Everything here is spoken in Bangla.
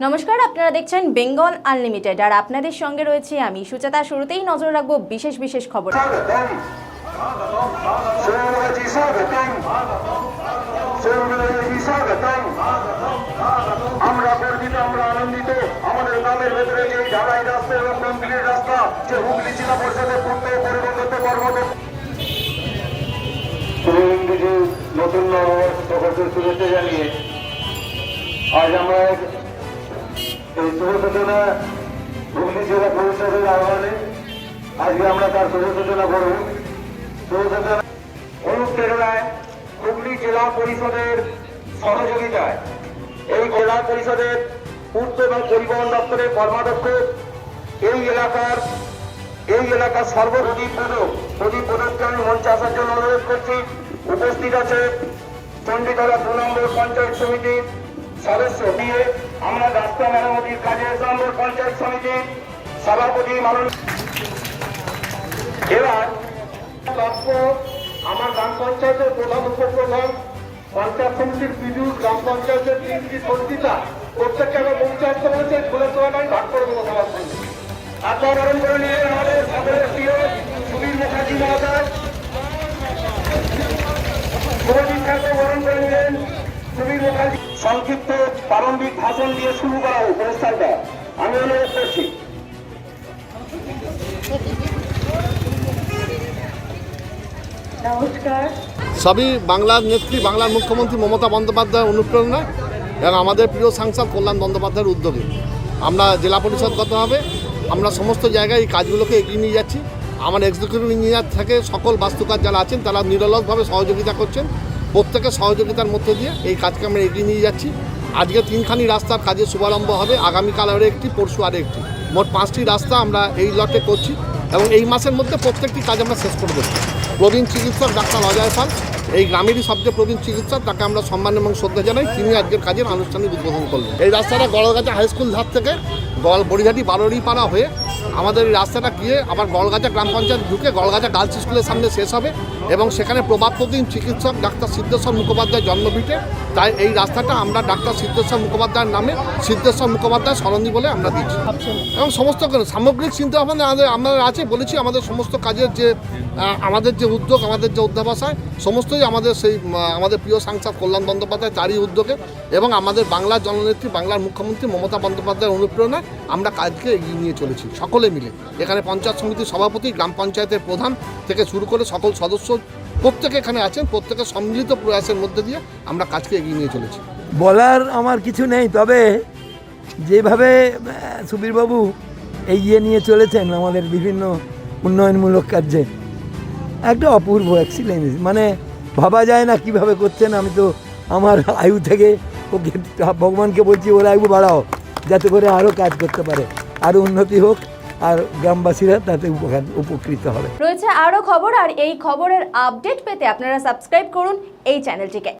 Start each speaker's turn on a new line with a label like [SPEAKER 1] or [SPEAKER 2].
[SPEAKER 1] নমস্কার, আপনারা দেখছেন বেঙ্গল আনলিমিটেড আর আপনাদের সঙ্গে রয়েছে আমি সুচেতা। শুরুতেই নজর রাখবো বিশেষ খবর।
[SPEAKER 2] আমরা গর্বিত, আমরা আনন্দিত। আমাদের গ্রামের ভেতরে যে ঢালাই রাস্তা এবং কংক্রিট রাস্তা যে হুগলি জেলা পরিষদের পূর্ণ পরিবর্তিত কর্মকর্তা নতুন নববর্ষ সকলকে শুভেচ্ছা জানিয়ে আজ আমরা এই শুভ সূচনা হুগলি জেলা পরিষদের আহ্বানে আজকে আমরা তার শুভ সূচনা করব। শুভ সূচনা অনুপ্রেরণায় হুগলি জেলা পরিষদের সহযোগিতায় এই জেলা পরিষদের পূর্ত এবং পরিবহন দপ্তরের কর্মাধ্যক্ষ এই এলাকার সর্বপ্রদীপ পদককে আমি মঞ্চে আসার জন্য অনুরোধ করছি। উপস্থিত আছে চণ্ডীতলা 2 নম্বর পঞ্চায়েত সমিতির সদস্য দিয়ে আমরা রাস্তা মেরামতির কাজে 1 নম্বর পঞ্চায়েত সমিতির সভাপতি মাননীয়। এবার আমার গ্রাম পঞ্চায়েতের প্রধান উপপ্রধান, পঞ্চায়েত সমিতির বিদ্যুৎ, গ্রাম পঞ্চায়েতের 3টি সঞ্চিতা প্রত্যেককে আমরা পঞ্চায়েত করেছে খুলে তোলা নয়, ভাগ করে দেবো সবার সঙ্গে। আপনার বরণ করে নিয়ে আমাদের সকলের প্রিয় সুবীর মুখার্জি মহাশয় বরণ করে নিলেন। সুবীর মুখার্জি সংক্ষিপ্ত প্রারম্ভিক ভাষণ দিয়ে শুরু করা হোক অনুষ্ঠানটা, আমি অনুরোধ করছি।
[SPEAKER 1] নমস্কার।
[SPEAKER 3] সবই বাংলার নেত্রী, বাংলার মুখ্যমন্ত্রী মমতা বন্দ্যোপাধ্যায়ের অনুপ্রেরণা এবং আমাদের প্রিয় সাংসদ কল্যাণ বন্দ্যোপাধ্যায়ের উদ্যোগে আমরা জেলা পরিষদগতভাবে আমরা সমস্ত জায়গায় এই কাজগুলোকে এগিয়ে নিয়ে যাচ্ছি। আমার এক্সিকিউটিভ ইঞ্জিনিয়ার থেকে সকল বাস্তুকার যারা আছেন তারা নিরলসভাবে সহযোগিতা করছেন। প্রত্যেকের সহযোগিতার মধ্যে দিয়ে এই কাজকে আমরা এগিয়ে নিয়ে যাচ্ছি। আজকে 3খানি রাস্তার কাজের শুভারম্ভ হবে, আগামীকাল আরও একটি, পরশু আরও একটি, মোট 5টি রাস্তা আমরা এই লটে করছি এবং এই মাসের মধ্যে প্রত্যেকটি কাজ আমরা শেষ করে দেবো। প্রবীণ চিকিৎসক ডাক্তার অজয় পাল, এই গ্রামেরই সবচেয়ে প্রবীণ চিকিৎসক, তাকে আমরা সম্মান এবং শ্রদ্ধা জানাই। তিনি আজকের কাজের আনুষ্ঠানিক উদ্বোধন করলেন। এই রাস্তাটা গড়গাছা হাই স্কুল ধার থেকে বড়িঘাটি বারোরিপাড়া হয়ে আমাদের এই রাস্তাটা গিয়ে আবার গড়গাছা গ্রাম পঞ্চায়েত ঢুকে গড়গাছা গার্লস স্কুলের সামনে শেষ হবে এবং সেখানে প্রভাবপ্রবীণ চিকিৎসক ডাক্তার সিদ্ধেশ্বর মুখোপাধ্যায় জন্মভিটে। তাই এই রাস্তাটা আমরা ডাক্তার সিদ্ধেশ্বর মুখোপাধ্যায়ের নামে সিদ্ধেশ্বর মুখোপাধ্যায় সরণি বলে আমরা দিচ্ছি। এবং সমস্ত সামগ্রিক চিন্তাভাবনা আমাদের আছে, বলেছি আমাদের সমস্ত কাজের যে আমাদের যে উদ্যোগ, আমাদের যে অধ্যাবসায় সমস্তই আমাদের আমাদের প্রিয় সাংসদ কল্যাণ বন্দ্যোপাধ্যায় তারই উদ্যোগে এবং আমাদের বাংলার জননেত্রী, বাংলার মুখ্যমন্ত্রী মমতা বন্দ্যোপাধ্যায়ের অনুপ্রেরণায় আমরা কাজকে এগিয়ে নিয়ে চলেছি সকলে মিলে। এখানে পঞ্চায়েত সমিতির সভাপতি, গ্রাম পঞ্চায়েতের প্রধান থেকে শুরু করে সকল সদস্য প্রত্যেকে এখানে আছেন। প্রত্যেকের সম্মিলিত প্রয়াসের মধ্যে দিয়ে আমরা কাজকে এগিয়ে নিয়ে চলেছি।
[SPEAKER 4] বলার আমার কিছু নেই, তবে যেভাবে সুবীরবাবু এগিয়ে নিয়ে চলেছেন আমাদের বিভিন্ন উন্নয়নমূলক কার্যে, একটা অপূর্ব এক্সিলেন্স, মানে ভাবা যায় না কিভাবে করছেন। আমি তো আমার আয়ু থেকে ওকে ভগবানকে বলছি ওর আয়ু বাড়াও যাতে করে আরও কাজ করতে পারে, আরও উন্নতি হোক আর গ্রামবাসীরা তাতে উপকৃত হবে।
[SPEAKER 1] রয়েছে আরও খবর আর এই খবরের আপডেট পেতে আপনারা সাবস্ক্রাইব করুন এই চ্যানেলটিকে।